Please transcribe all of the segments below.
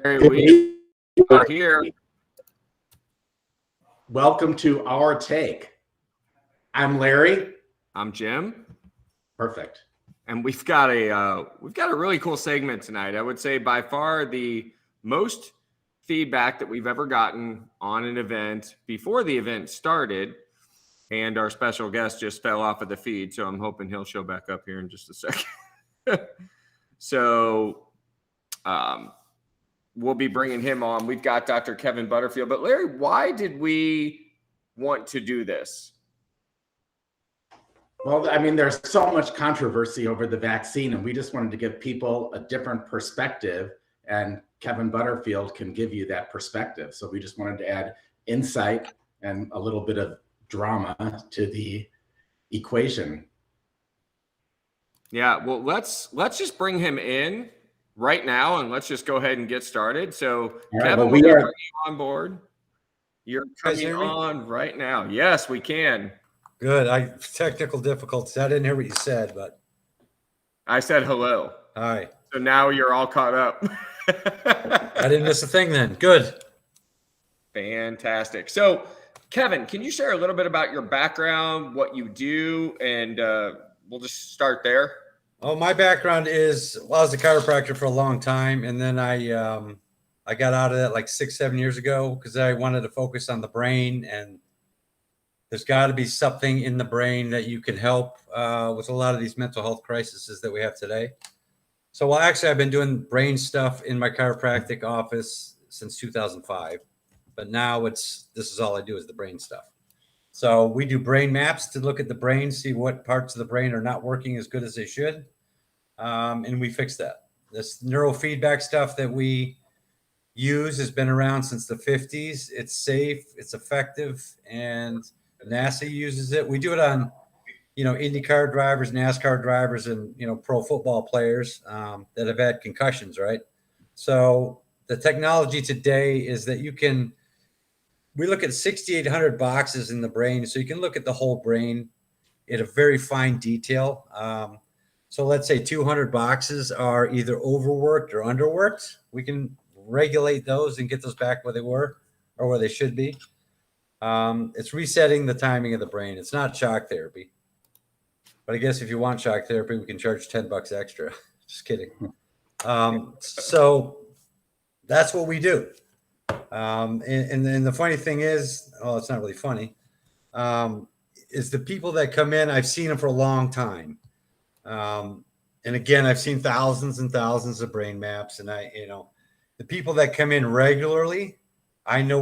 Larry, we are here. Welcome to Our Take. I'm Larry. I'm Jim. Perfect. And we've got a really cool segment tonight. I would say by far the most feedback that we've ever gotten on an event before the event started. And our special guest just fell off of the feed, so I'm hoping he'll show back up here in just a second. So we'll be bringing him on. We've got Dr. Kevin Butterfield. But Larry, why did we want to do this? Well, I mean, there's so much controversy over the vaccine, and we just wanted to give people a different perspective, and Kevin Butterfield can give you that perspective. So we just wanted to add insight and a little bit of drama to the equation. Yeah, well, let's just bring him in right now, and let's just go ahead and get started. So, right, Kevin, well, we are you on board. You're coming on right now. Yes, we can. Good. Technical difficulties. I didn't hear what you said, but I said hello. Hi. So now you're all caught up. I didn't miss a thing then. Good. Fantastic. So, Kevin, can you share a little bit about your background, what you do, and we'll just start there? Oh, my background is, well, I was a chiropractor for a long time, and then I got out of that like 6-7 years ago because I wanted to focus on the brain, and there's got to be something in the brain that you can help with a lot of these mental health crises that we have today. So, well, actually, I've been doing brain stuff in my chiropractic office since 2005, but now this is all I do is the brain stuff. So we do brain maps to look at the brain, see what parts of the brain are not working as good as they should. And we fix that. This neurofeedback stuff that we use has been around since the 50s. It's safe, it's effective, and NASA uses it. We do it on, IndyCar drivers, NASCAR drivers, and, pro football players that have had concussions, right? So the technology today is that we look at 6,800 boxes in the brain, so you can look at the whole brain at a very fine detail. So let's say 200 boxes are either overworked or underworked. We can regulate those and get those back where they were or where they should be. It's resetting the timing of the brain. It's not shock therapy. But I guess if you want shock therapy, we can charge $10 extra. Just kidding. So that's what we do. And the funny thing is, it's not really funny, is the people that come in, I've seen them for a long time. And again, I've seen thousands and thousands of brain maps, and the people that come in regularly, I know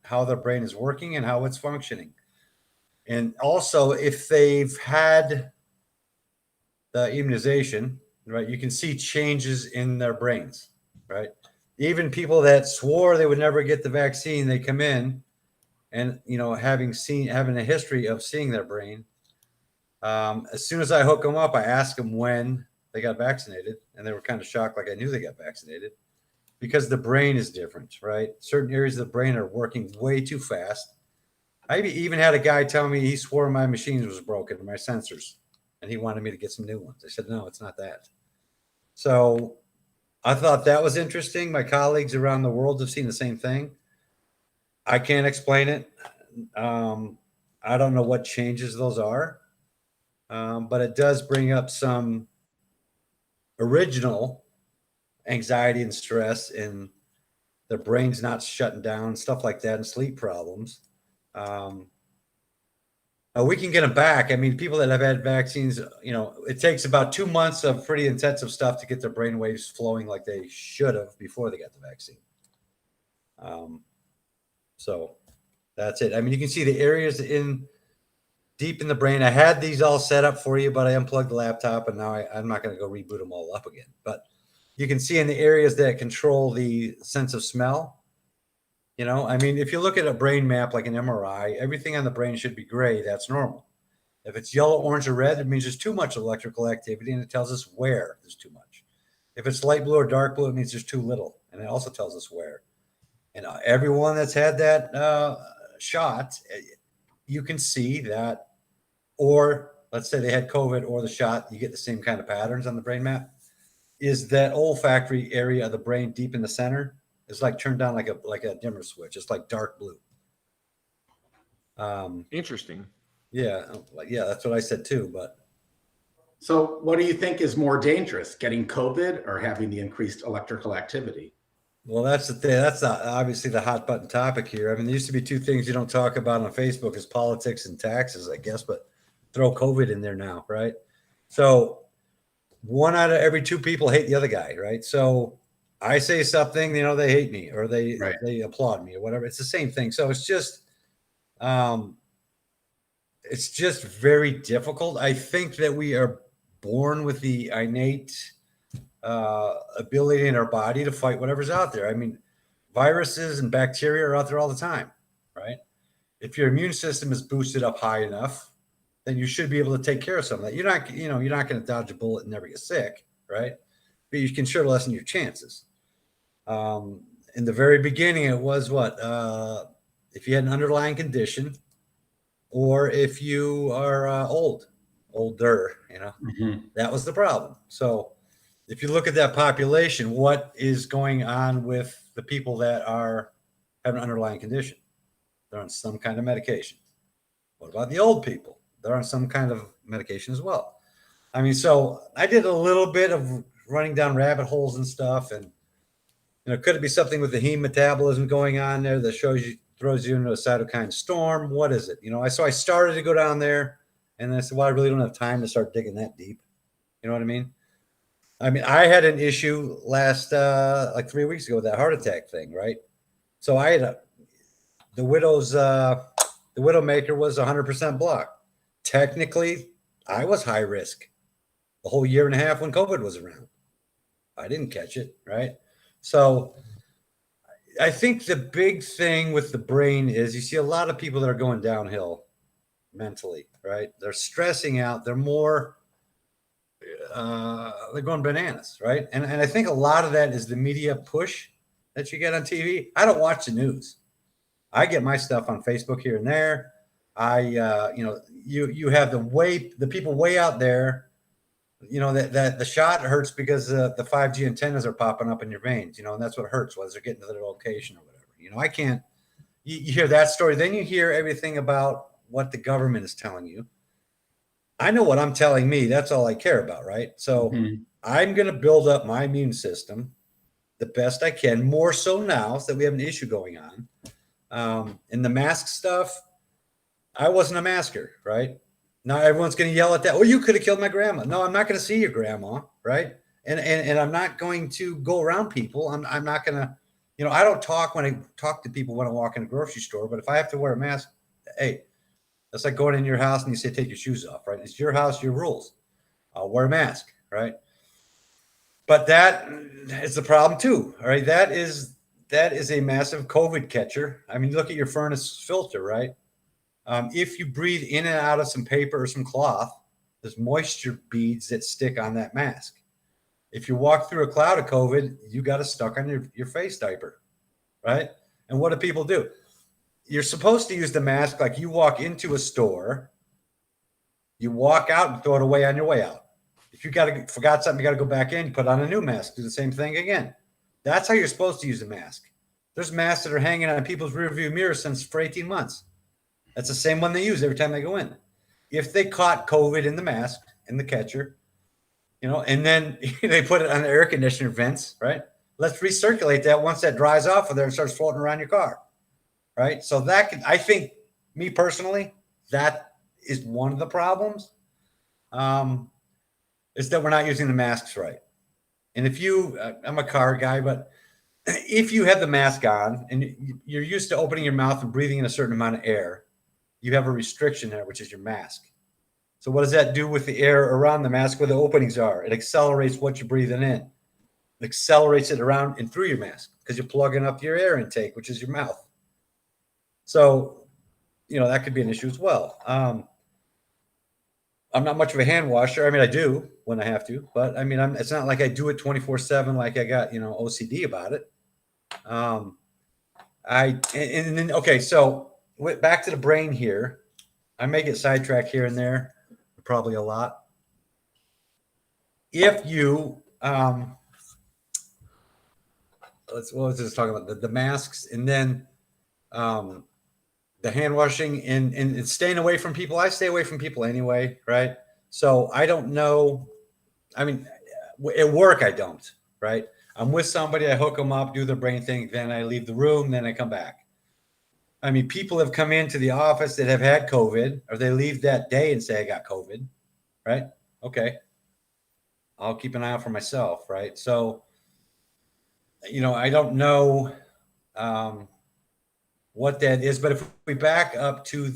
how their brain is working and how it's functioning. And also if they've had the immunization, right, you can see changes in their brains, right? Even people that swore they would never get the vaccine, they come in and, having a history of seeing their brain. As soon as I hook them up, I ask them when they got vaccinated, and they were kind of shocked, like I knew they got vaccinated, because the brain is different, right? Certain areas of the brain are working way too fast. I even had a guy tell me he swore my machines was broken, my sensors, and he wanted me to get some new ones. I said, no, it's not that. So I thought that was interesting. My colleagues around the world have seen the same thing. I can't explain it. I don't know what changes those are, but it does bring up some original anxiety and stress, and their brain's not shutting down, stuff like that, and sleep problems. We can get them back. I mean, people that have had vaccines, it takes about 2 months of pretty intensive stuff to get their brain waves flowing like they should have before they got the vaccine. So that's it. I mean, you can see the areas deep in the brain. I had these all set up for you, but I unplugged the laptop, and now I'm not going to go reboot them all up again. But you can see in the areas that control the sense of smell. I mean, if you look at a brain map like an MRI, everything on the brain should be gray. That's normal. If it's yellow, orange, or red, it means there's too much electrical activity, and it tells us where there's too much. If it's light blue or dark blue, it means there's too little, and it also tells us where. And everyone that's had that shot, you can see that, or let's say they had COVID or the shot, you get the same kind of patterns on the brain map. is that olfactory area of the brain deep in the center is like turned down like a dimmer switch. It's like dark blue. Interesting. Yeah, that's what I said too. But So what do you think is more dangerous, getting COVID or having the increased electrical activity? well, that's the thing. That's obviously the hot button topic here. I mean, there used to be two things you don't talk about on Facebook is politics and taxes, I guess, but throw COVID in there now, right? So one out of every two people hate the other guy, right? So I say something, they hate me or they applaud me or whatever. It's the same thing. So it's just very difficult. I think that we are born with the innate ability in our body to fight whatever's out there. I mean, viruses and bacteria are out there all the time, right? If your immune system is boosted up high enough, then you should be able to take care of some of that. You're not going to dodge a bullet and never get sick, right? But you can sure lessen your chances. In the very beginning, it was if you had an underlying condition, or if you are older, that was the problem. So if you look at that population, what is going on with the people that have an underlying condition? They're on some kind of medication. What about the old people? They're on some kind of medication as well. I mean, so I did a little bit of running down rabbit holes and stuff. And, could it be something with the heme metabolism going on there that throws you into a cytokine storm? What is it? So I started to go down there and then I said, well, I really don't have time to start digging that deep. You know what I mean? I had an issue last, like 3 weeks ago with that heart attack thing, right? So I had the Widowmaker was 100% blocked. Technically, I was high risk the whole year and a half when COVID was around. I didn't catch it, right? So I think the big thing with the brain is you see a lot of people that are going downhill mentally, right? They're stressing out. They're more, they're going bananas, right? And I think a lot of that is the media push that you get on TV. I don't watch the news. I get my stuff on Facebook here and there. You have the people way out there, that the shot hurts because the 5G antennas are popping up in your veins, and that's what hurts was they're getting to their location or whatever. I can't, you hear that story. Then you hear everything about what the government is telling you. I know what I'm telling me. That's all I care about. Right. So I'm going to build up my immune system the best I can, more so now so that we have an issue going on. And the mask stuff, I wasn't a masker, right? Now everyone's going to yell at that. Oh, you could have killed my grandma. No, I'm not going to see your grandma, right? And I'm not going to go around people. I'm not going to, I don't talk when I talk to people when I walk in a grocery store. But if I have to wear a mask, hey, that's like going in your house and you say take your shoes off, right? It's your house, your rules. I'll wear a mask, right? But that is the problem too, all right? That is a massive COVID catcher. I mean, look at your furnace filter, right? If you breathe in and out of some paper or some cloth, there's moisture beads that stick on that mask. If you walk through a cloud of COVID, you got it stuck on your face diaper, right? And what do people do? You're supposed to use the mask like you walk into a store, you walk out and throw it away on your way out. If you forgot something, you got to go back in, you put on a new mask, do the same thing again. That's how you're supposed to use a mask. There's masks that are hanging on people's rearview mirrors for 18 months. That's the same one they use every time they go in. If they caught COVID in the mask, in the catcher, and then they put it on the air conditioner vents, right? Let's recirculate that once that dries off of there and starts floating around your car, right? So I think, me personally, that is one of the problems, is that we're not using the masks right. And if I'm a car guy, but if you have the mask on and you're used to opening your mouth and breathing in a certain amount of air, you have a restriction there, which is your mask. So what does that do with the air around the mask where the openings are? It accelerates what you're breathing in. It accelerates it around and through your mask because you're plugging up your air intake, which is your mouth. So, that could be an issue as well. I'm not much of a hand washer. I mean, I do when I have to, but I mean, it's not like I do it 24/7, like I got, OCD about it. Okay. So back to the brain here. I may get sidetracked here and there, probably a lot. If you what was this talking about? The masks, and then the hand washing and staying away from people. I stay away from people anyway, right? So I don't know. I mean, at work, I don't, right? I'm with somebody, I hook them up, do the brain thing, then I leave the room, then I come back. I mean, people have come into the office that have had COVID, or they leave that day and say, I got COVID, right? Okay. I'll keep an eye out for myself, right? So, I don't know what that is, but if we back up to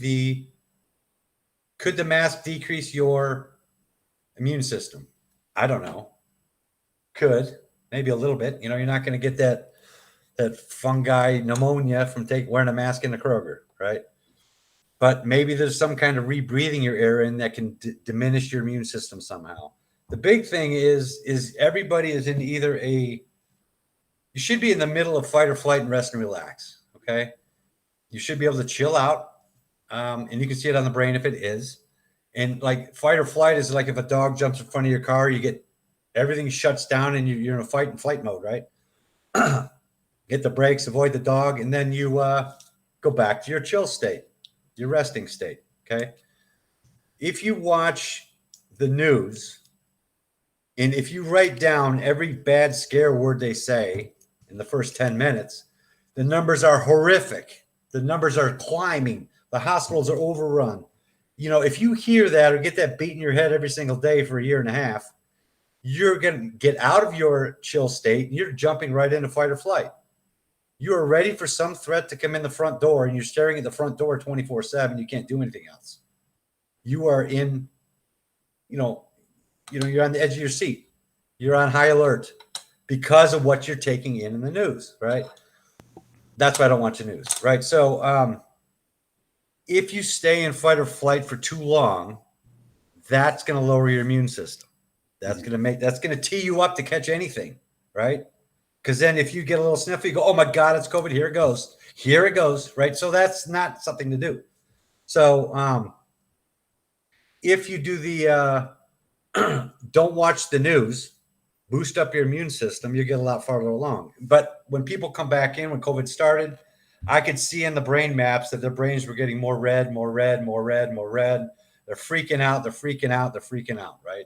could the mask decrease your immune system? I don't know. Could, maybe a little bit. You're not going to get that fungi pneumonia from wearing a mask in the Kroger, right? But maybe there's some kind of rebreathing your air in that can diminish your immune system somehow. The big thing is everybody is in either you should be in the middle of fight or flight and rest and relax, okay? You should be able to chill out, and you can see it on the brain if it is. And like fight or flight is like if a dog jumps in front of your car, everything shuts down and you're in a fight and flight mode, right? Hit the brakes, avoid the dog, and then you go back to your chill state, your resting state, okay? If you watch the news, and if you write down every bad scare word they say in the first 10 minutes, the numbers are horrific. The numbers are climbing. The hospitals are overrun. If you hear that or get that beat in your head every single day for a year and a half, you're going to get out of your chill state and you're jumping right into fight or flight. You are ready for some threat to come in the front door and you're staring at the front door 24/7. You can't do anything else. You are in, you're on the edge of your seat. You're on high alert because of what you're taking in the news, right? That's why I don't watch the news, right? So if you stay in fight or flight for too long, that's going to lower your immune system. That's going to tee you up to catch anything, right? Because then if you get a little sniffy, you go, oh my God, it's COVID. Here it goes, right? So that's not something to do. So if you do the don't watch the news, boost up your immune system, you get a lot farther along. But when people come back in, when COVID started, I could see in the brain maps that their brains were getting more red, more red, more red, more red. They're freaking out, right?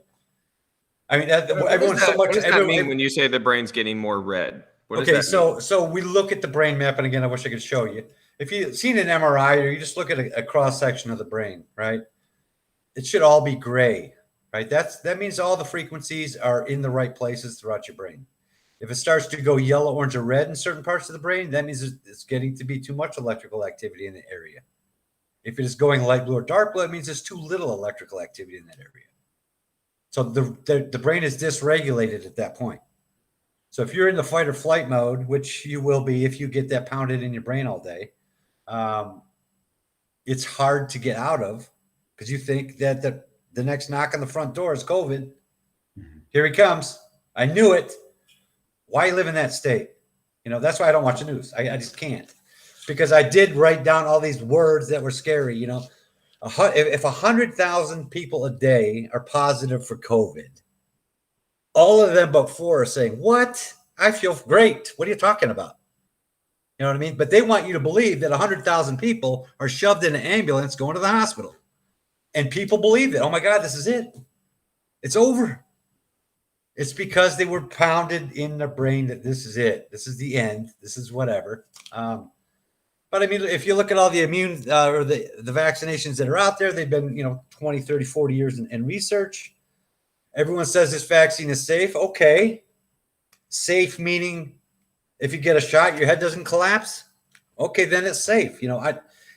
I mean, everyone's so much. What does that mean when you say the brain's getting more red? Okay, so we look at the brain map, and again, I wish I could show you. If you've seen an MRI or you just look at a cross section of the brain, right? It should all be gray, right? That means all the frequencies are in the right places throughout your brain. If it starts to go yellow, orange, or red in certain parts of the brain, that means it's getting to be too much electrical activity in the area. If it is going light blue or dark blue, it means there's too little electrical activity in that area. So the brain is dysregulated at that point. So if you're in the fight or flight mode, which you will be if you get that pounded in your brain all day, it's hard to get out of because you think that the next knock on the front door is COVID. Mm-hmm. Here he comes. I knew it. Why live in that state? That's why I don't watch the news. I just can't, because I did write down all these words that were scary. If 100,000 people a day are positive for COVID, all of them but 4 are saying, what? I feel great. What are you talking about? You know what I mean? But they want you to believe that 100,000 people are shoved in an ambulance going to the hospital. And people believe it. Oh my God, this is it. It's over. It's because they were pounded in their brain that this is it. This is the end. This is whatever. But I mean, if you look at all the immune or the vaccinations that are out there, they've been, 20, 30, 40 years in research. Everyone says this vaccine is safe. Okay. Safe meaning if you get a shot, your head doesn't collapse. Okay, then it's safe.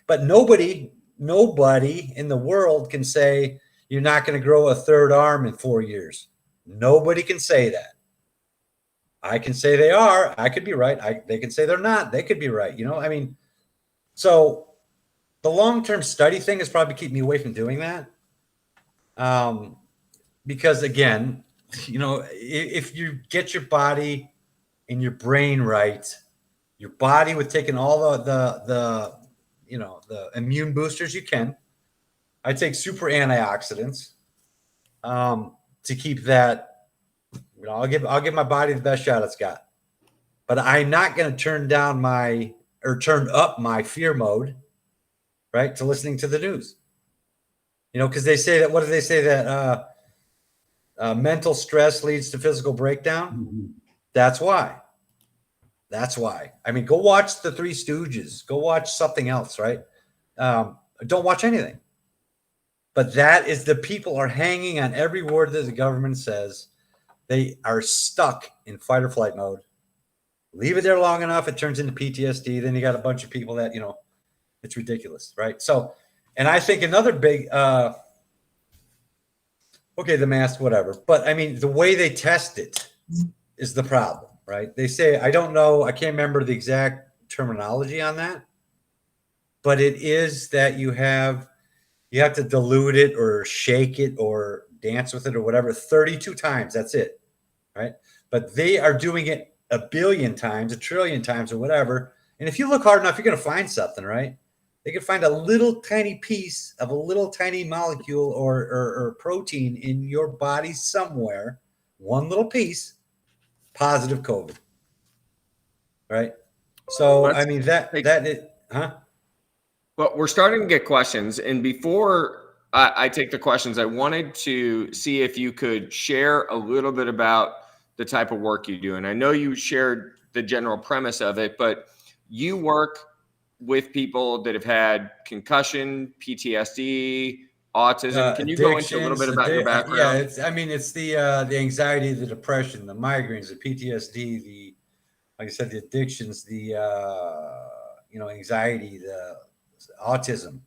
But nobody in the world can say you're not going to grow a third arm in 4 years. Nobody can say that. I can say they are. I could be right. They can say they're not. They could be right. So the long-term study thing is probably keeping me away from doing that. Because again, if you get your body and your brain right, your body with taking all the immune boosters you can. I take super antioxidants to keep that You know, I'll give my body the best shot it's got. But I'm not going to turn up my fear mode, right, to listening to the news. You know, because they say that, what do they say, that mental stress leads to physical breakdown? Mm-hmm. That's why. That's why. I mean, go watch the Three Stooges. Go watch something else, right? Don't watch anything. But that is, the people are hanging on every word that the government says. They are stuck in fight or flight mode. Leave it there long enough, it turns into PTSD. Then you got a bunch of people that, you know, it's ridiculous, right? So, and I think another big, okay, the mask, whatever. But I mean, the way they test it is the problem, right? They say, I don't know, I can't remember the exact terminology on that, but it is that you have to dilute it or shake it or dance with it or whatever 32 times. That's it, right? But they are doing it a billion times, a trillion times, or whatever. And if you look hard enough, you're going to find something, right? They can find a little tiny piece of a little tiny molecule or protein in your body somewhere, one little piece, positive COVID, right? So, I mean, But we're starting to get questions. And before I take the questions, I wanted to see if you could share a little bit about the type of work you do. And I know you shared the general premise of it, but you work with people that have had concussion, PTSD, autism. Can you go into a little bit about your background? Yeah, it's the anxiety, the depression, the migraines, the PTSD, like I said, the addictions, the anxiety, the autism,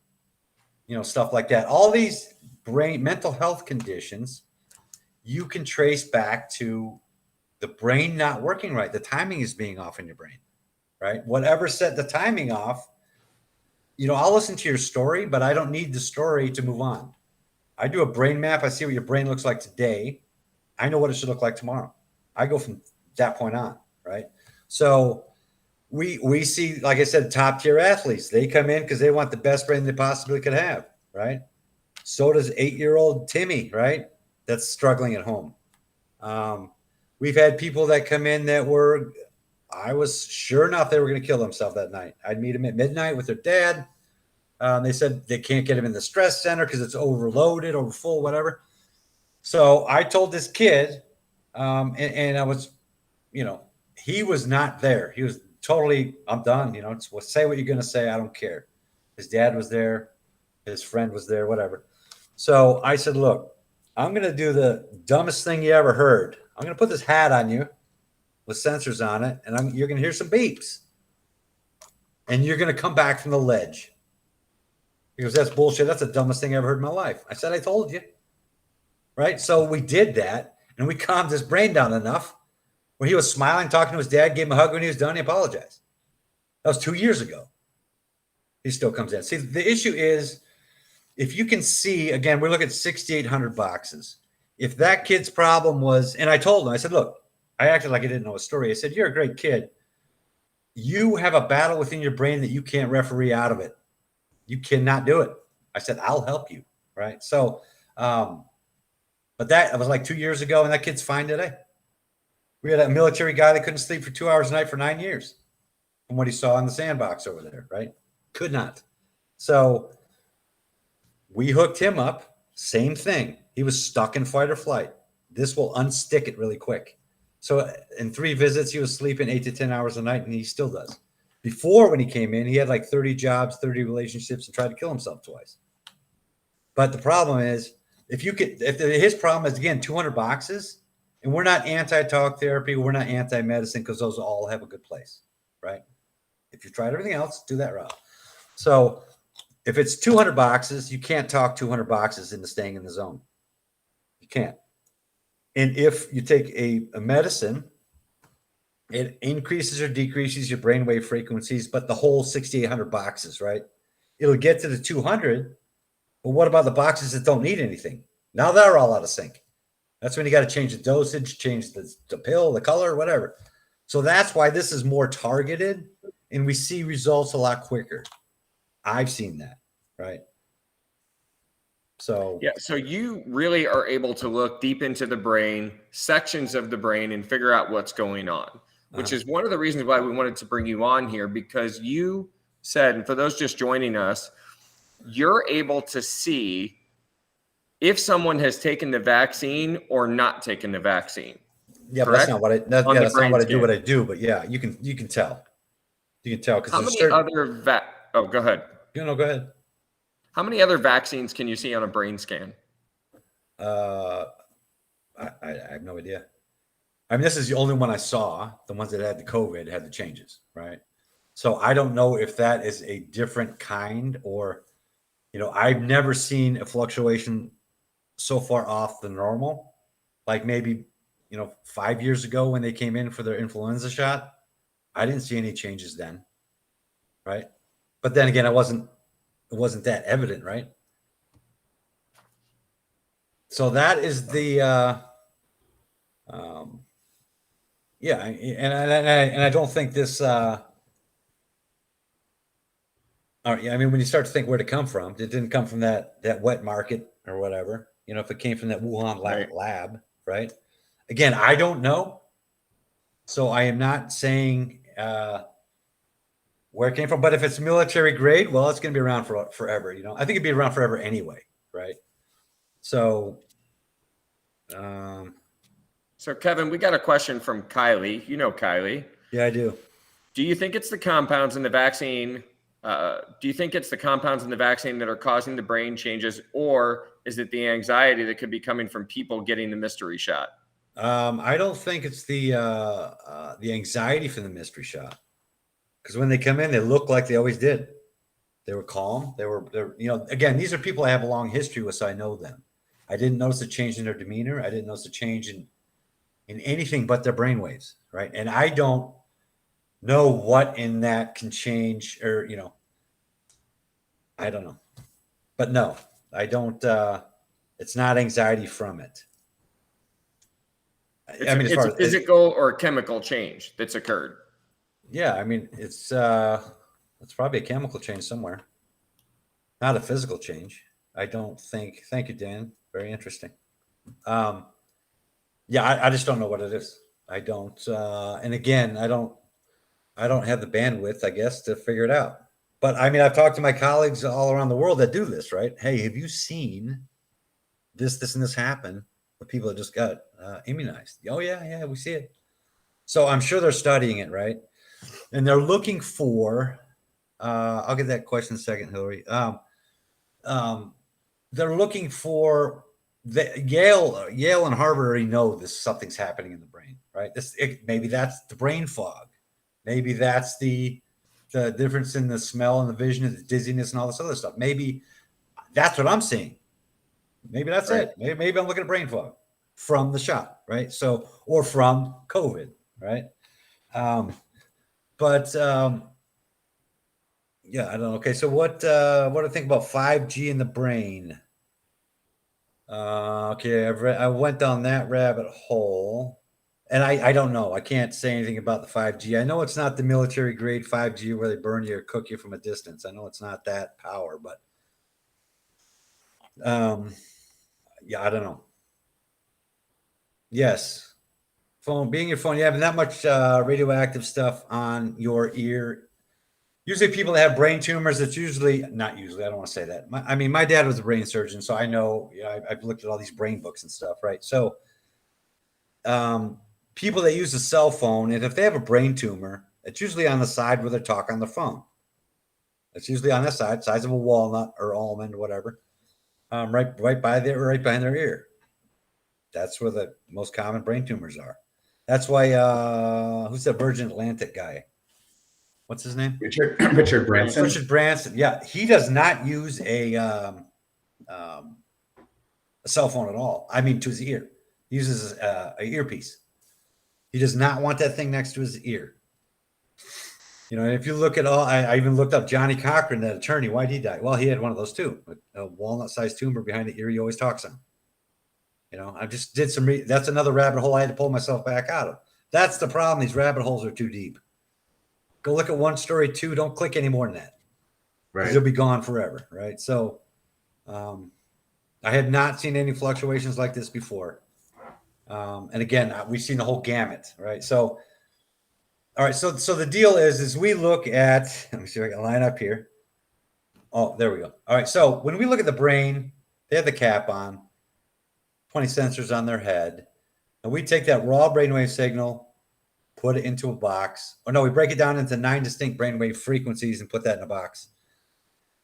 stuff like that. All these mental health conditions, you can trace back to the brain not working right. The timing is being off in your brain, right? Whatever set the timing off, I'll listen to your story, but I don't need the story to move on. I do a brain map. I see what your brain looks like today. I know what it should look like tomorrow. I go from that point on, right? So we see, like I said, top tier athletes. They come in because they want the best brain they possibly could have, right? So does 8-year-old Timmy, right? That's struggling at home. We've had people that come in that I was sure enough they were going to kill themselves that night. I'd meet them at midnight with their dad. They said they can't get him in the stress center because it's overloaded, overfull, whatever. So I told this kid, and I was, he was not there. He was totally, I'm done. Say what you're going to say. I don't care. His dad was there. His friend was there, whatever. So I said, look, I'm going to do the dumbest thing you ever heard. I'm going to put this hat on you with sensors on it, and you're going to hear some beeps. And you're going to come back from the ledge. He goes, that's bullshit. That's the dumbest thing I ever heard in my life. I said, I told you. Right? So we did that, and we calmed his brain down enough where he was smiling, talking to his dad, gave him a hug when he was done. He apologized. That was 2 years ago. He still comes in. See, the issue is, if you can see, again, we're looking at 6,800 boxes. If that kid's problem was, and I told him, I said, look, I acted like I didn't know a story. I said, you're a great kid. You have a battle within your brain that you can't referee out of it. You cannot do it. I said, I'll help you. Right. So, but that was like 2 years ago, and that kid's fine today. We had a military guy that couldn't sleep for 2 hours a night for 9 years from what he saw in the sandbox over there. Right. Could not. So we hooked him up. Same thing. He was stuck in fight or flight. This will unstick it really quick. So in 3 visits, he was sleeping 8 to 10 hours a night, and he still does. Before, when he came in, he had like 30 jobs, 30 relationships, and tried to kill himself twice. But the problem is, if his problem is, again, 200 boxes, and we're not anti-talk therapy, we're not anti-medicine, because those all have a good place, right? If you tried everything else, do that route. So if it's 200 boxes, you can't talk 200 boxes into staying in the zone. You can't. And if you take a medicine, it increases or decreases your brainwave frequencies, but the whole 6,800 boxes, right? It'll get to the 200, but what about the boxes that don't need anything? Now they're all out of sync. That's when you got to change the dosage, change the pill, the color, whatever. So that's why this is more targeted, and we see results a lot quicker. I've seen that, right? So Yeah, so you really are able to look deep into the brain, sections of the brain, and figure out what's going on, which is one of the reasons why we wanted to bring you on here, because you said, and for those just joining us, you're able to see if someone has taken the vaccine or not taken the vaccine. yeah, but Correct? that's not what I. That, On yeah, the that's not brain what I do. scan. What I do, but yeah, you can tell. You can tell because How there's many certain. other oh, go ahead. No, go ahead. How many other vaccines can you see on a brain scan? I have no idea. I mean, this is the only one I saw. The ones that had the COVID had the changes, right? So I don't know if that is a different kind or, I've never seen a fluctuation so far off the normal. Like maybe, 5 years ago when they came in for their influenza shot, I didn't see any changes then, right? But then again, it wasn't that evident, right? So that is the yeah, and I don't think this all right, yeah, I mean when you start to think where it come from, it didn't come from that wet market or whatever. If it came from that Wuhan lab, right? Again, I don't know. So I am not saying where it came from, but if it's military grade, well, it's going to be around for forever. I think it'd be around forever anyway, right? So, So Kevin, we got a question from Kylie. You know Kylie. yeah, I do. Do you think it's the compounds in the vaccine? Do you think it's the compounds in the vaccine that are causing the brain changes, or is it the anxiety that could be coming from people getting the mystery shot? I don't think it's the anxiety from the mystery shot, because when they come in, they look like they always did. They were calm. They're again, these are people I have a long history with, so I know them. I didn't notice a change in their demeanor. I didn't notice a change in anything but their brainwaves, right? And I don't know what in that can change, or I don't know. But no, I don't. It's not anxiety from it. It's a physical or chemical change that's occurred. Yeah, I mean it's probably a chemical change somewhere, not a physical change. I don't think. Thank you, Dan. Very interesting. Yeah, I just don't know what it is. I don't. And again, I don't have the bandwidth, I guess, to figure it out. But I mean, I've talked to my colleagues all around the world that do this, right? Hey, have you seen this, and this happen with people that just got immunized? Oh, yeah, we see it. So I'm sure they're studying it, right? And they're looking for, I'll get that question in a second, Hillary. They're looking for Yale and Harvard already know something's happening in the brain, right? Maybe that's the brain fog. Maybe that's the difference in the smell and the vision and the dizziness and all this other stuff. Maybe that's what I'm seeing. Maybe that's it. Maybe I'm looking at brain fog from the shot, right? So, or from COVID, right? Yeah, I don't know. Okay, so what do I think about 5G in the brain? Okay, I went down that rabbit hole, and I don't know. I can't say anything about the 5G. I know it's not the military grade 5G where they burn you or cook you from a distance. I know it's not that power, but yeah, I don't know. Yes, being your phone, you have that much radioactive stuff on your ear. Usually people that have brain tumors, it's not usually, I don't want to say that. My dad was a brain surgeon, so I know, I've looked at all these brain books and stuff, right? So people that use a cell phone, and if they have a brain tumor, it's usually on the side where they talk on the phone. It's usually on the size of a walnut or almond, whatever, right behind their ear. That's where the most common brain tumors are. That's why, who's the Virgin Atlantic guy? What's his name? Richard Branson. Richard Branson. Yeah, he does not use a cell phone at all. I mean, to his ear. He uses a earpiece. He does not want that thing next to his ear. And if you look at I even looked up Johnny Cochran, that attorney. Why'd he die? Well, he had one of those too, a walnut-sized tumor behind the ear he always talks on. I just did that's another rabbit hole I had to pull myself back out of. That's the problem. These rabbit holes are too deep. Go look at one story, two. Don't click any more than that. Right. You'll be gone forever. Right. So, I had not seen any fluctuations like this before. And again, we've seen the whole gamut, right? So, all right. So the deal is we look at, let me see if I can line up here. Oh, there we go. All right. So when we look at the brain, they have the cap on, 20 sensors on their head. And we take that raw brainwave signal, put it into a box. Or no, we break it down into 9 distinct brainwave frequencies and put that in a box.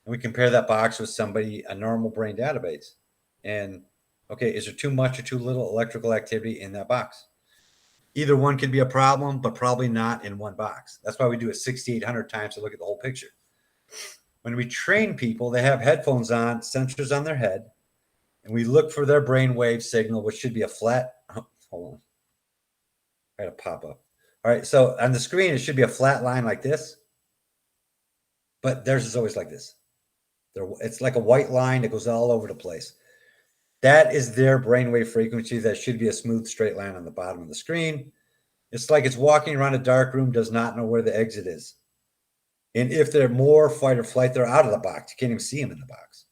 And we compare that box with a normal brain database. And okay, is there too much or too little electrical activity in that box? Either one could be a problem, but probably not in one box. That's why we do it 6,800 times to look at the whole picture. When we train people, they have headphones on, sensors on their head, and we look for their brainwave signal, which should be a flat. Oh, hold on. I got to pop up. All right. So on the screen, it should be a flat line like this, but theirs is always like this. It's like a white line that goes all over the place. That is their brainwave frequency. That should be a smooth straight line on the bottom of the screen. It's like it's walking around a dark room, does not know where the exit is. And if they're more fight or flight, they're out of the box. You can't even see them in the box.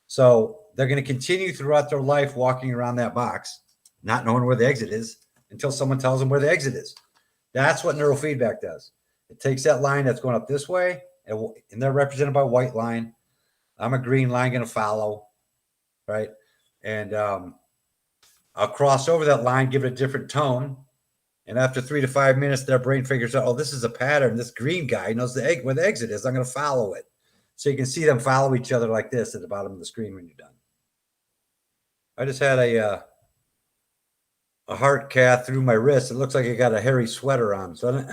So they're going to continue throughout their life walking around that box, not knowing where the exit is until someone tells them where the exit is. That's what neurofeedback does. It takes that line that's going up this way, and they're represented by a white line. I'm a green line going to follow, right? And I'll cross over that line, give it a different tone. And after 3 to 5 minutes, their brain figures out, oh, this is a pattern. This green guy knows where the exit is. I'm going to follow it. So you can see them follow each other like this at the bottom of the screen when you're done. I just had a heart cath through my wrist. It looks like I got a hairy sweater on. So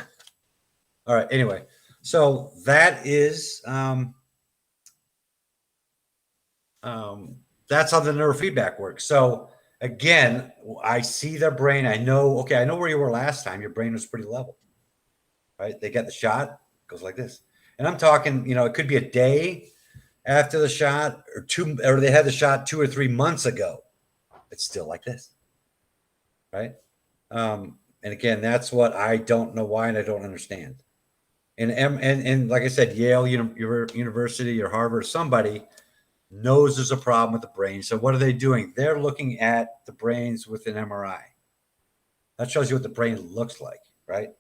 all right. Anyway, so that is that's how the neurofeedback works. So again, I see their brain. I know where you were last time. Your brain was pretty level, right? They got the shot, goes like this. And I'm talking, it could be a day after the shot or they had the shot 2 or 3 months ago. It's still like this, right? And again, that's what I don't know why, and I don't understand. And like I said, Yale University or Harvard, somebody knows there's a problem with the brain. So what are they doing? They're looking at the brains with an MRI. That shows you what the brain looks like, right?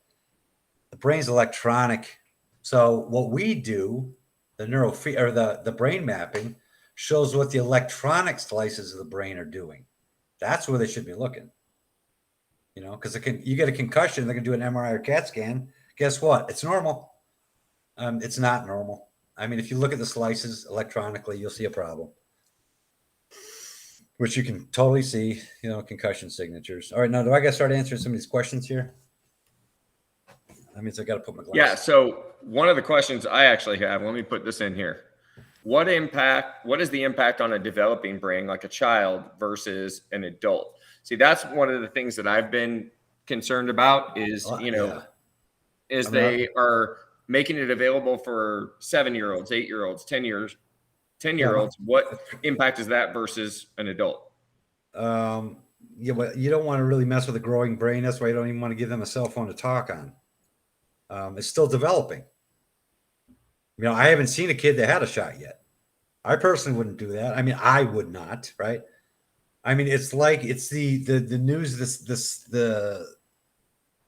The brain's electronic. So what we do, the brain mapping shows what the electronic slices of the brain are doing. That's where they should be looking. Because you get a concussion, they're going to do an MRI or CAT scan. Guess what? It's normal. It's not normal. I mean, if you look at the slices electronically, you'll see a problem, which you can totally see, concussion signatures. All right, now do I got to start answering some of these questions here? That means I got to put my glasses. Yeah. So one of the questions I actually have, let me put this in here. What is the impact on a developing brain, like a child versus an adult? See, that's one of the things that I've been concerned about is, they are making it available for 7-year-olds, 8-year-olds, 10-year-olds. What impact is that versus an adult? But you don't want to really mess with a growing brain. That's why you don't even want to give them a cell phone to talk on. It's still developing. I haven't seen a kid that had a shot yet. I personally wouldn't do that. I mean, I would not, right? I mean, it's like it's the news, the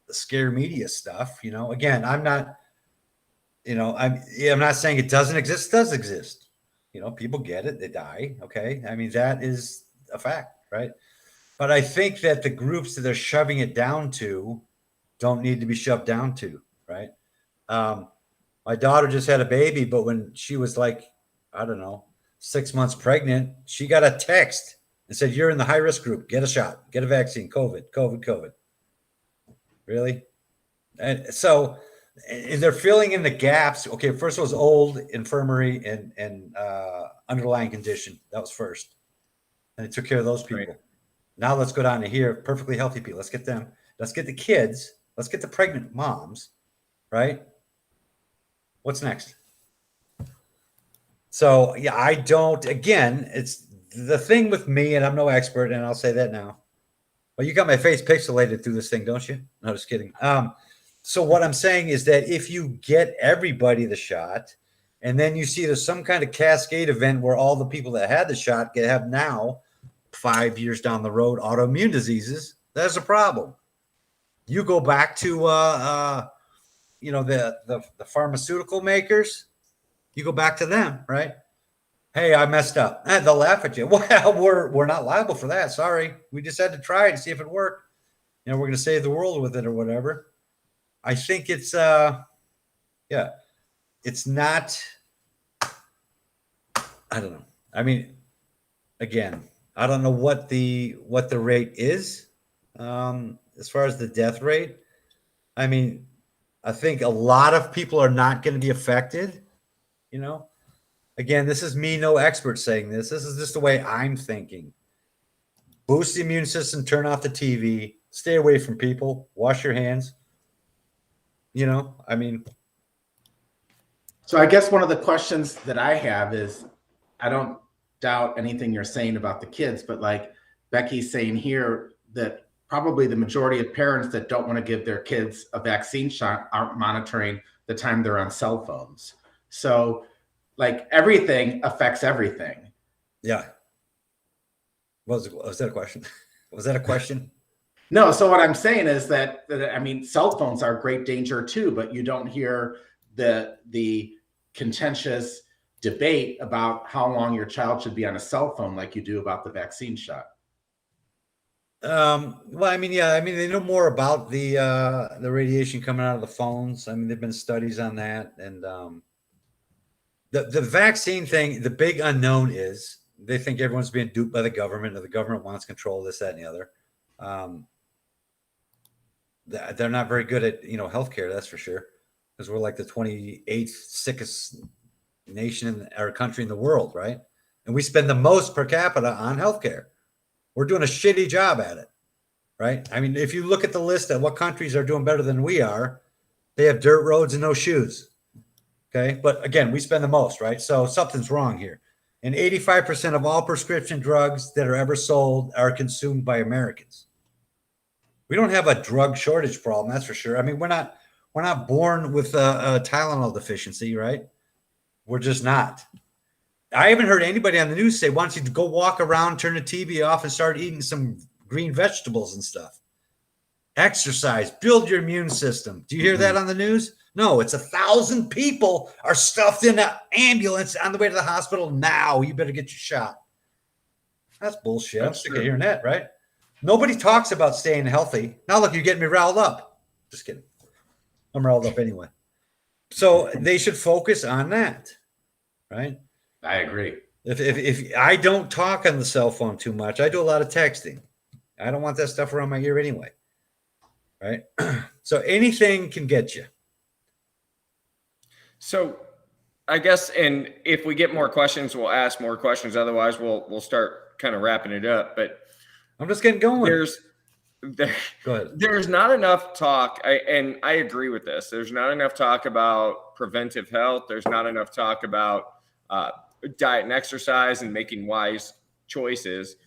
scare media stuff. Again, I'm not. I'm not saying it doesn't exist. It does exist. People get it. They die. Okay. I mean, that is a fact, right? But I think that the groups that they're shoving it down to don't need to be shoved down to, right? My daughter just had a baby, but when she was like, I don't know, 6 months pregnant, she got a text and said, you're in the high-risk group. Get a shot. Get a vaccine. COVID. Really? And so they're filling in the gaps. Okay, first was old, infirmary, and underlying condition. That was first. And they took care of those people. Right. Now let's go down to here. Perfectly healthy people. Let's get them. Let's get the kids. Let's get the pregnant moms. Right? What's next? So, yeah, I don't. Again, it's the thing with me, and I'm no expert, and I'll say that now. Well, you got my face pixelated through this thing, don't you? No, just kidding. So what I'm saying is that if you get everybody the shot, And then you see there's some kind of cascade event where all the people that had the shot have now, 5 years down the road, autoimmune diseases. That's a problem. You go back to the pharmaceutical makers. You go back to them, right? Hey, I messed up. They'll laugh at you. Well, we're not liable for that. Sorry, we just had to try it and see if it worked. We're going to save the world with it or whatever. I think it's it's not. I don't know. I mean, again, I don't know what the rate is as far as the death rate. I mean, I think a lot of people are not going to be affected. Again, this is me, no expert saying this. This is just the way I'm thinking. Boost the immune system, turn off the TV, stay away from people, wash your hands. I mean. So I guess one of the questions that I have is, I don't doubt anything you're saying about the kids, but like Becky's saying here, that probably the majority of parents that don't want to give their kids a vaccine shot aren't monitoring the time they're on cell phones. So like everything affects everything. Yeah. Was that a question? Was that a question? No. So what I'm saying is that I mean, cell phones are a great danger too, but you don't hear the contentious debate about how long your child should be on a cell phone like you do about the vaccine shot. Well, I mean, yeah, I mean, they know more about the radiation coming out of the phones. I mean, there've been studies on that, and the vaccine thing, the big unknown is they think everyone's being duped by the government, or the government wants control of this, that, and the other. They're not very good at healthcare, that's for sure, because we're like the 28th sickest nation or country in the world, right? And we spend the most per capita on healthcare. We're doing a shitty job at it, right? I mean, if you look at the list of what countries are doing better than we are, they have dirt roads and no shoes. Okay. But again, we spend the most, right? So something's wrong here. And 85% of all prescription drugs that are ever sold are consumed by Americans. We don't have a drug shortage problem, that's for sure. I mean, we're not born with a Tylenol deficiency, right? We're just not. I haven't heard anybody on the news say, why don't you go walk around, turn the TV off, and start eating some green vegetables and stuff. Exercise, build your immune system. Do you hear that on the news? No, it's 1,000 people are stuffed in an ambulance on the way to the hospital now. You better get your shot. That's bullshit. I'm sick of hearing that, right? Nobody talks about staying healthy. Now look, you're getting me riled up. Just kidding. I'm riled up anyway. So they should focus on that, right? I agree. If I don't talk on the cell phone too much, I do a lot of texting. I don't want that stuff around my ear anyway, right? So anything can get you. So I guess, and if we get more questions, we'll ask more questions. Otherwise, we'll start kind of wrapping it up. But I'm just getting going. Go ahead. There's not enough talk, and I agree with this. There's not enough talk about preventive health. There's not enough talk about diet and exercise and making wise choices.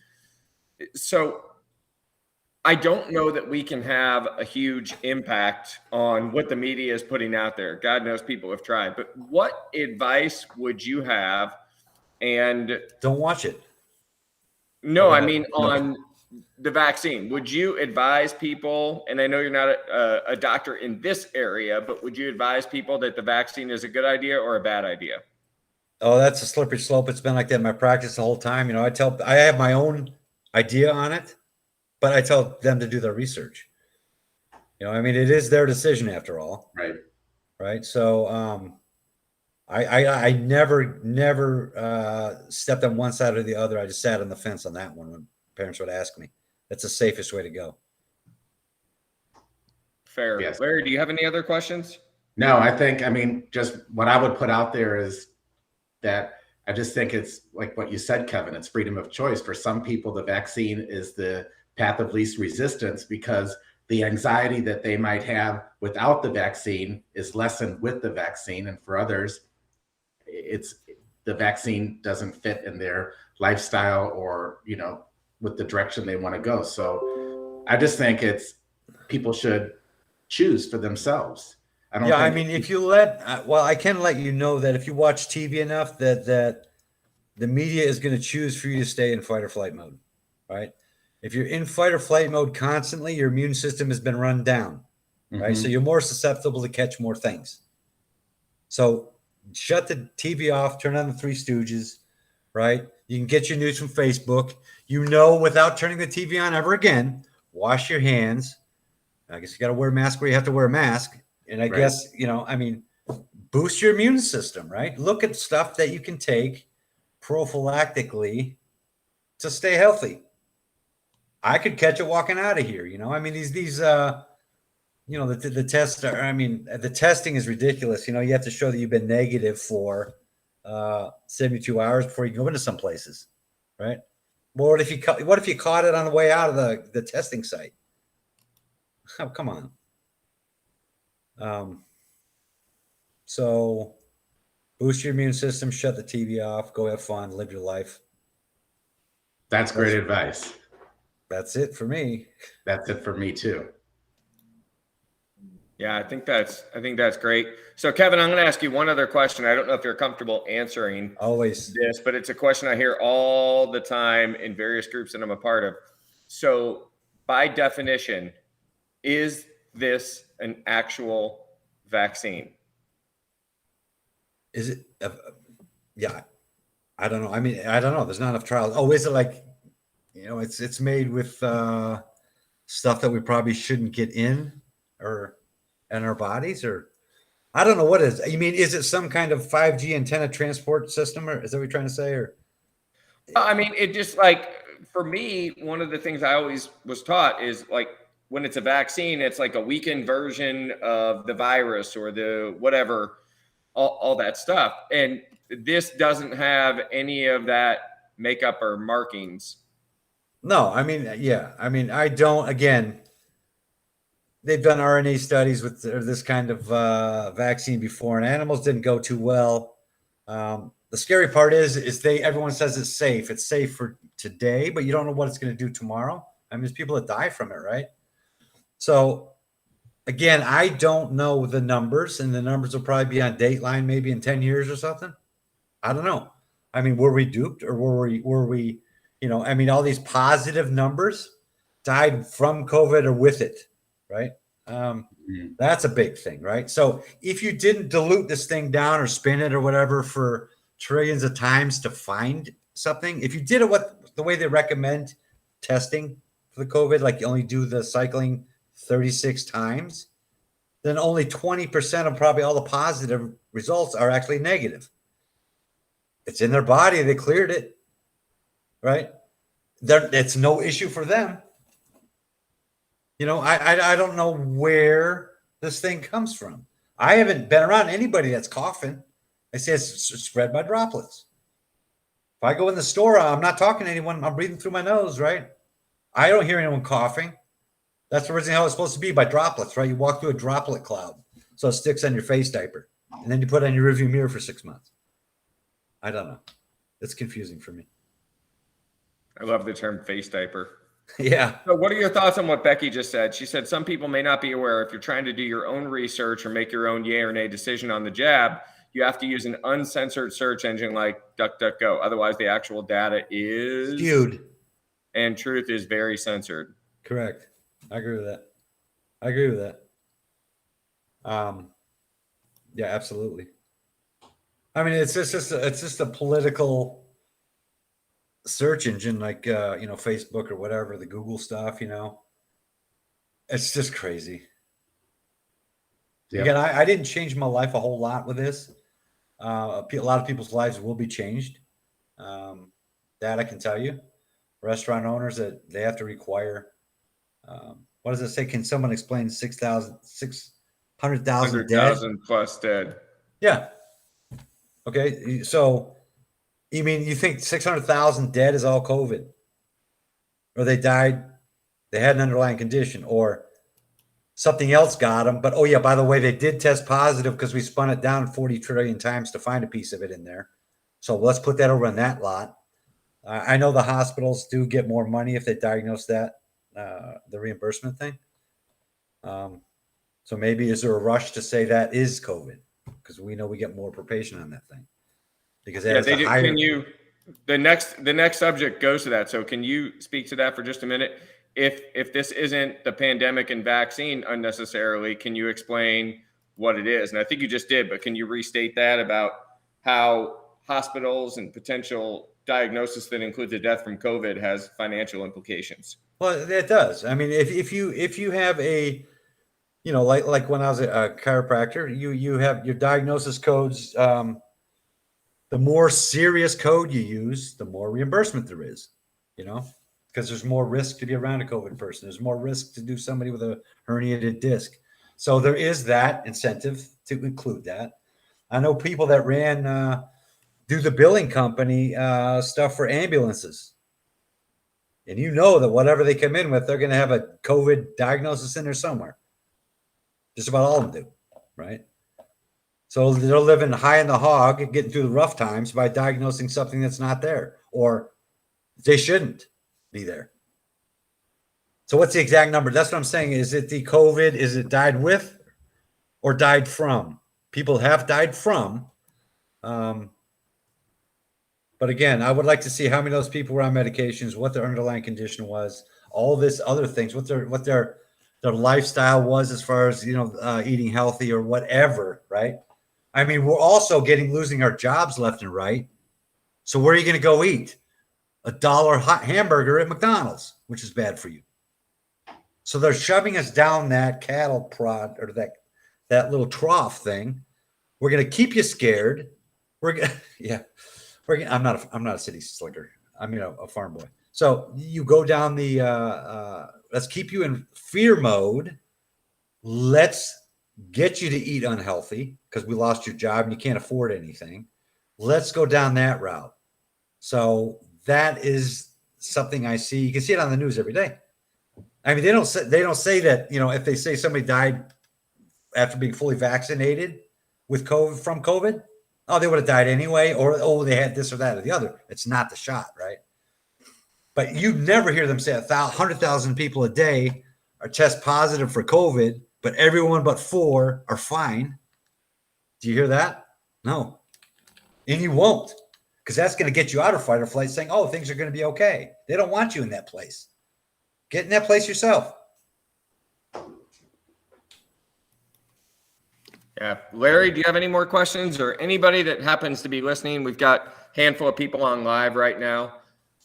So I don't know that we can have a huge impact on what the media is putting out there. God knows people have tried, but what advice would you have? And don't watch it. No, I mean on the vaccine. Would you advise people, and I know you're not a doctor in this area, but would you advise people that the vaccine is a good idea or a bad idea? Oh, that's a slippery slope. It's been like that in my practice the whole time. I have my own idea on it, but I tell them to do their research. I mean, it is their decision after all. Right. Right. So I never stepped on one side or the other. I just sat on the fence on that one when parents would ask me. That's the safest way to go. Fair. Yes. Larry, do you have any other questions? No, I mean, just what I would put out there is that I just think it's like what you said, Kevin, it's freedom of choice. For some people, the vaccine is the path of least resistance because the anxiety that they might have without the vaccine is lessened with the vaccine. And for others, the vaccine doesn't fit in their lifestyle or, with the direction they want to go. So I just think people should choose for themselves. I don't Yeah, I think mean, if you let, well, I can let you know that if you watch TV enough, that the media is going to choose for you to stay in fight or flight mode, right? If you're in fight or flight mode constantly, your immune system has been run down, right? So Mhm. you're more susceptible to catch more things. So shut the TV off, turn on the Three Stooges, right? You can get your news from Facebook. You know, without turning the TV on ever again, wash your hands. I guess you got to wear a mask where you have to wear a mask. And I Right. guess, I mean, boost your immune system, right? Look at stuff that you can take prophylactically to stay healthy. I could catch it walking out of here. I mean, the tests are, I mean, the testing is ridiculous. You have to show that you've been negative for 72 hours before you can go into some places, right? Well, what if you caught it on the way out of the testing site? Oh, come on. So boost your immune system, shut the TV off, go have fun, live your life. That's great advice. That's it for me. That's it for me too. Yeah, I think that's great. So Kevin, I'm going to ask you one other question. I don't know if you're comfortable answering Always. this, but it's a question I hear all the time in various groups that I'm a part of. So by definition, is this an actual vaccine? Is it? Yeah, I don't know. I mean, I don't know. There's not enough trials. Oh, is it like, it's made with stuff that we probably shouldn't get in our bodies, or I don't know what is. You mean, is it some kind of 5G antenna transport system, or is that what you're trying to say? Or I mean, it just like for me, one of the things I always was taught is like when it's a vaccine, it's like a weakened version of the virus or the whatever, all that stuff. And this doesn't have any of that makeup or markings. no, I mean, yeah, I mean, I don't. Again, they've done RNA studies with this kind of vaccine before, and animals didn't go too well. The scary part is everyone says it's safe. It's safe for today, but you don't know what it's going to do tomorrow. I mean, there's people that die from it, right? So again, I don't know the numbers, and the numbers will probably be on Dateline maybe in 10 years or something. I don't know. I mean, were we duped, or were we, I mean, all these positive numbers died from COVID or with it, right? That's a big thing, right? So if you didn't dilute this thing down or spin it or whatever for trillions of times to find something, if you did it the way they recommend testing for the COVID, like you only do the cycling 36 times, then only 20% of probably all the positive results are actually negative. It's in their body. They cleared it, right? It's no issue for them. I don't know where this thing comes from. I haven't been around anybody that's coughing. They say it's spread by droplets. If I go in the store, I'm not talking to anyone. I'm breathing through my nose, right? I don't hear anyone coughing. That's originally how it's supposed to be, by droplets, right? You walk through a droplet cloud, so it sticks on your face diaper, and then you put it on your rearview mirror for 6 months. I don't know. It's confusing for me. I love the term face diaper. Yeah. So what are your thoughts on what Becky just said? She said some people may not be aware if you're trying to do your own research or make your own yay or nay decision on the jab, you have to use an uncensored search engine like DuckDuckGo. Otherwise, the actual data is skewed, and truth is very censored. Correct. I agree with that. Yeah, absolutely. I mean, it's just a political search engine like Facebook or whatever, the Google stuff. It's just crazy. Yep. Again, I didn't change my life a whole lot with this. A lot of people's lives will be changed. That I can tell you. Restaurant owners, that they have to require. What does it say? Can someone explain 600,000 dead? Plus dead. Yeah. Okay. So, you mean you think 600,000 dead is all COVID? Or they died, they had an underlying condition, or something else got them. But, oh, yeah, by the way, they did test positive because we spun it down 40 trillion times to find a piece of it in there. So let's put that over on that lot. I know the hospitals do get more money if they diagnose that, the reimbursement thing. So maybe is there a rush to say that is COVID? Because we know we get more per patient on that thing. Because Yeah, they do. Can you? The next subject goes to that. So can you speak to that for just a minute? If this isn't the pandemic and vaccine unnecessarily, can you explain what it is? And I think you just did, but can you restate that about how hospitals and potential diagnosis that includes a death from COVID has financial implications? Well, it does. I mean, if you have a, like when I was a chiropractor, you have your diagnosis codes. The more serious code you use, the more reimbursement there is, because there's more risk to be around a COVID person. There's more risk to do somebody with a herniated disc. So there is that incentive to include that. I know people that do the billing company stuff for ambulances. And that whatever they come in with, they're going to have a COVID diagnosis in there somewhere. Just about all of them do, right? So they're living high in the hog, getting through the rough times by diagnosing something that's not there, or they shouldn't be there. So what's the exact number? That's what I'm saying. Is it the COVID? Is it died with or died from? People have died from. But again, I would like to see how many of those people were on medications, what their underlying condition was, all this other things, what their lifestyle was as far as, eating healthy or whatever, right? I mean, we're also losing our jobs left and right. So where are you going to go eat? $1 hot hamburger at McDonald's, which is bad for you. So they're shoving us down that cattle prod or that little trough thing. We're going to keep you scared. I'm not a city slicker. I mean, a farm boy. So you go down let's keep you in fear mode. Let's get you to eat unhealthy because we lost your job and you can't afford anything. Let's go down that route. So that is something I see. You can see it on the news every day. I mean, they don't say that, if they say somebody died after being fully vaccinated with COVID from COVID, oh, they would have died anyway, or, oh, they had this or that or the other. It's not the shot, right? But you never hear them say 100,000 people a day are test positive for COVID, but everyone but 4 are fine. Do you hear that? No. And you won't, because that's going to get you out of fight or flight saying, oh, things are going to be okay. They don't want you in that place. Get in that place yourself. Yeah. Larry, do you have any more questions, or anybody that happens to be listening? We've got a handful of people on live right now.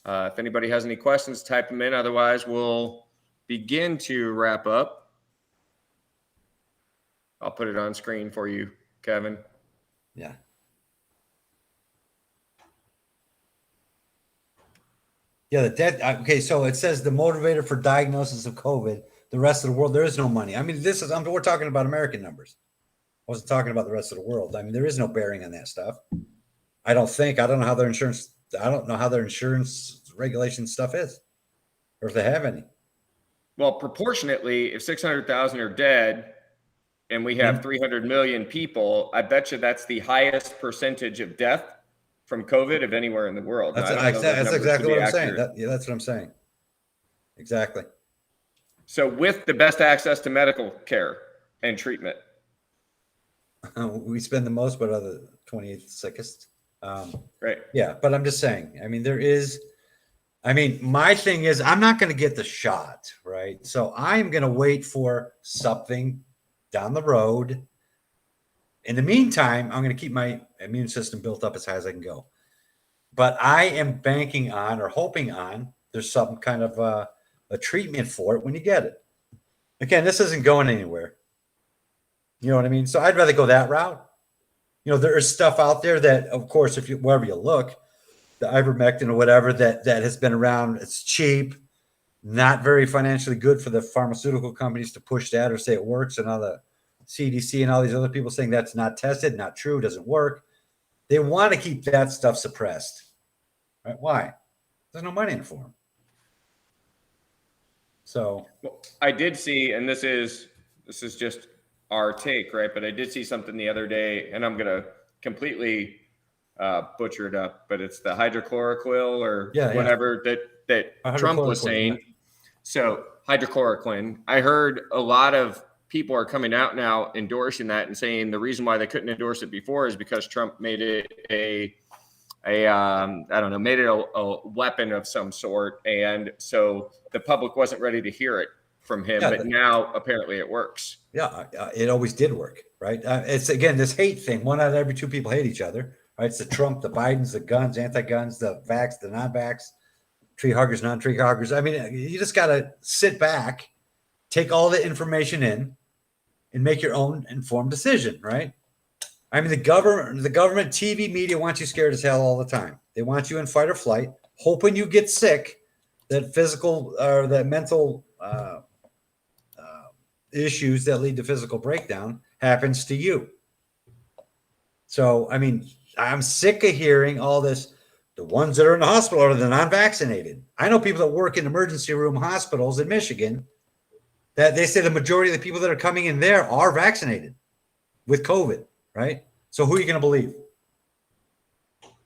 If anybody has any questions, type them in. Otherwise, we'll begin to wrap up. I'll put it on screen for you, Kevin. Yeah. Yeah, the dead. Okay, so it says the motivator for diagnosis of COVID. The rest of the world, there is no money. I mean, we're talking about American numbers. I wasn't talking about the rest of the world. I mean, there is no bearing on that stuff. I don't know how their insurance. I don't know how their insurance regulation stuff is, or if they have any. Well, proportionately, if 600,000 are dead, and we have 300 million people, I bet you that's the highest percentage of death from COVID of anywhere in the world. That's exactly what I'm saying. That's what I'm saying. Exactly. So with the best access to medical care and treatment. We spend the most, but other 28th sickest. Right. Yeah, but I'm just saying, my thing is I'm not going to get the shot, right? So I'm going to wait for something down the road. In the meantime, I'm going to keep my immune system built up as high as I can go. But I am banking on or hoping on there's some kind of a treatment for it when you get it. Again, this isn't going anywhere. You know what I mean? So I'd rather go that route. There is stuff out there that, of course, wherever you look, the ivermectin or whatever that has been around, it's cheap, not very financially good for the pharmaceutical companies to push that or say it works, and all the CDC and all these other people saying that's not tested, not true, doesn't work. They want to keep that stuff suppressed. Right? Why? There's no money in it for them. So I did see, and this is just our take, right? But I did see something the other day, and I'm going to completely butcher it up, but it's the hydrochloroquine or whatever that Trump was saying. Yeah. So hydrochloroquine, I heard a lot of people are coming out now endorsing that and saying the reason why they couldn't endorse it before is because Trump made it made it a weapon of some sort. And so the public wasn't ready to hear it from him, but now apparently it works. Yeah, it always did work, right? It's, again, this hate thing. 1 out of every 2 people hate each other, right? It's the Trump, the Bidens, the guns, anti-guns, the vax, the non-vax, tree huggers, non-tree huggers. I mean, you just got to sit back, take all the information in, and make your own informed decision, right? I mean, the government TV media wants you scared as hell all the time. They want you in fight or flight, hoping you get sick, that physical or that mental issues that lead to physical breakdown happens to you. So, I mean, I'm sick of hearing all this. The ones that are in the hospital are the non-vaccinated. I know people that work in emergency room hospitals in Michigan that they say the majority of the people that are coming in there are vaccinated with COVID, right? So who are you going to believe?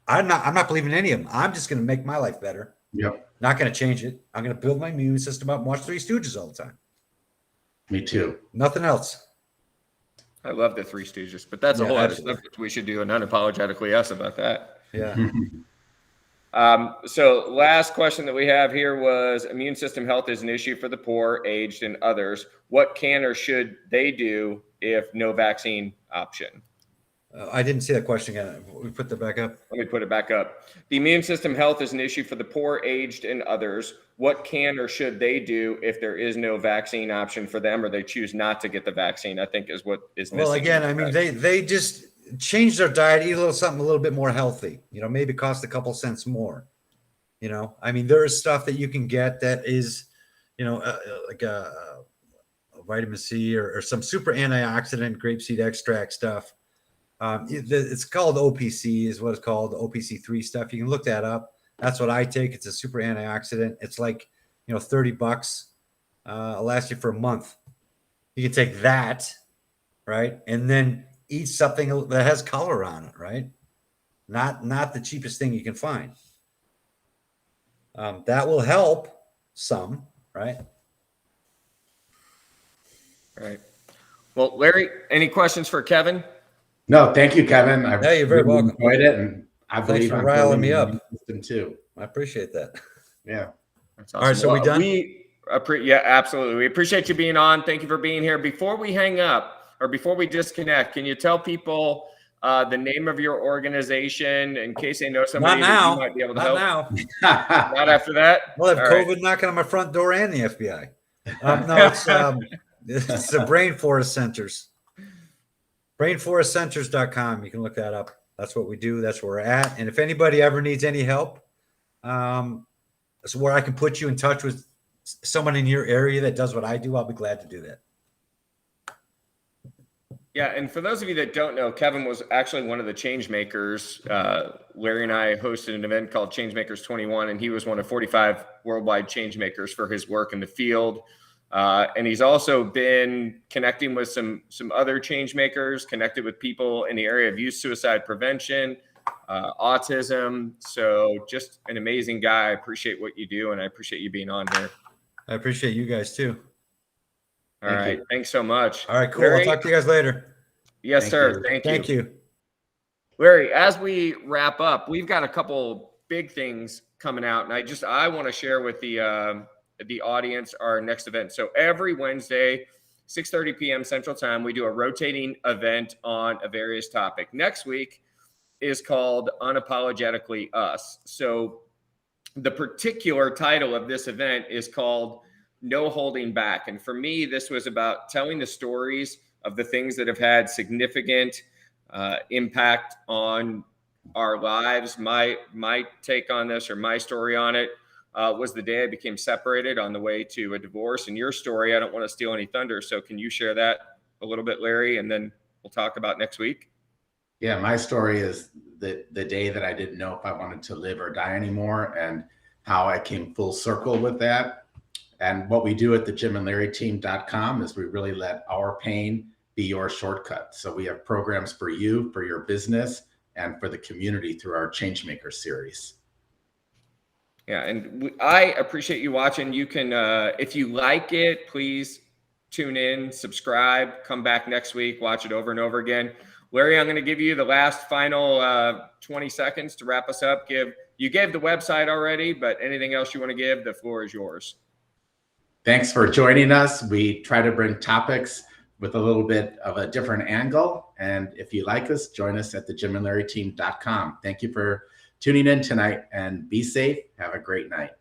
I'm not believing any of them. I'm just going to make my life better. Yep. Not going to change it. I'm going to build my immune system up and watch Three Stooges all the time. Me too. Nothing else. I love the Three Stooges, but that's a whole other subject. We should do an unapologetically us about that. Yeah. So last question that we have here was immune system health is an issue for the poor, aged, and others. What can or should they do if no vaccine option? I didn't see that question again. We put that back up. Let me put it back up. The immune system health is an issue for the poor, aged, and others. What can or should they do if there is no vaccine option for them, or they choose not to get the vaccine? I think is what is missing. Well, again, I mean, they just change their diet, eat something a little bit more healthy. Maybe cost a couple cents more. I mean, there is stuff that you can get that is, like a vitamin C or some super antioxidant grapeseed extract stuff. It's called OPC is what it's called, the OPC3 stuff. You can look that up. That's what I take. It's a super antioxidant. It's like, $30. It'll last you for a month. You can take that, right? And then eat something that has color on it, right? Not the cheapest thing you can find. That will help some, right? Right. Well, Larry, any questions for Kevin? No, thank you, Kevin. You're very welcome. Enjoyed it, and I believe for riling me up. Too. I appreciate that. Yeah. That's awesome. All right, so we done? Yeah, absolutely. We appreciate you being on. Thank you for being here. Before we hang up or before we disconnect, can you tell people the name of your organization in case they know somebody that you might be able to help? Not now. Not after that? We'll have COVID knocking on my front door and the FBI. No, it's the Brain Forest Centers. BrainForestCenters.com. You can look that up. That's what we do. That's where we're at. And if anybody ever needs any help, that's where I can put you in touch with someone in your area that does what I do. I'll be glad to do that. Yeah, and for those of you that don't know, Kevin was actually one of the change makers. Larry and I hosted an event called Change Makers 21, and he was one of 45 worldwide change makers for his work in the field. And he's also been connecting with some other change makers, connected with people in the area of youth suicide prevention, autism. So just an amazing guy. I appreciate what you do, and I appreciate you being on here. I appreciate you guys too. All right. Thanks so much. All right, cool. Larry, I'll talk to you guys later. Yes, sir. Thank you. Thank you. Larry, as we wrap up, we've got a couple big things coming out, and I want to share with the audience our next event. So every Wednesday, 6:30 p.m. Central Time, we do a rotating event on a various topic. Next week is called Unapologetically Us. So the particular title of this event is called No Holding Back. And for me, this was about telling the stories of the things that have had significant impact on our lives. My take on this, or my story on it, was the day I became separated on the way to a divorce. And your story, I don't want to steal any thunder, so can you share that a little bit, Larry, and then we'll talk about next week? Yeah, my story is the day that I didn't know if I wanted to live or die anymore, and how I came full circle with that. And what we do at the JimandLarryTeam.com is we really let our pain be your shortcut. So we have programs for you, for your business, and for the community through our Changemaker series. Yeah, and I appreciate you watching. You can, if you like it, please tune in, subscribe, come back next week, watch it over and over again. Larry, I'm going to give you the last final 20 seconds to wrap us up. You gave the website already, but anything else you want to give, the floor is yours. Thanks for joining us. We try to bring topics with a little bit of a different angle. And if you like us, join us at thejimandlarryteam.com. Thank you for tuning in tonight, and be safe. Have a great night.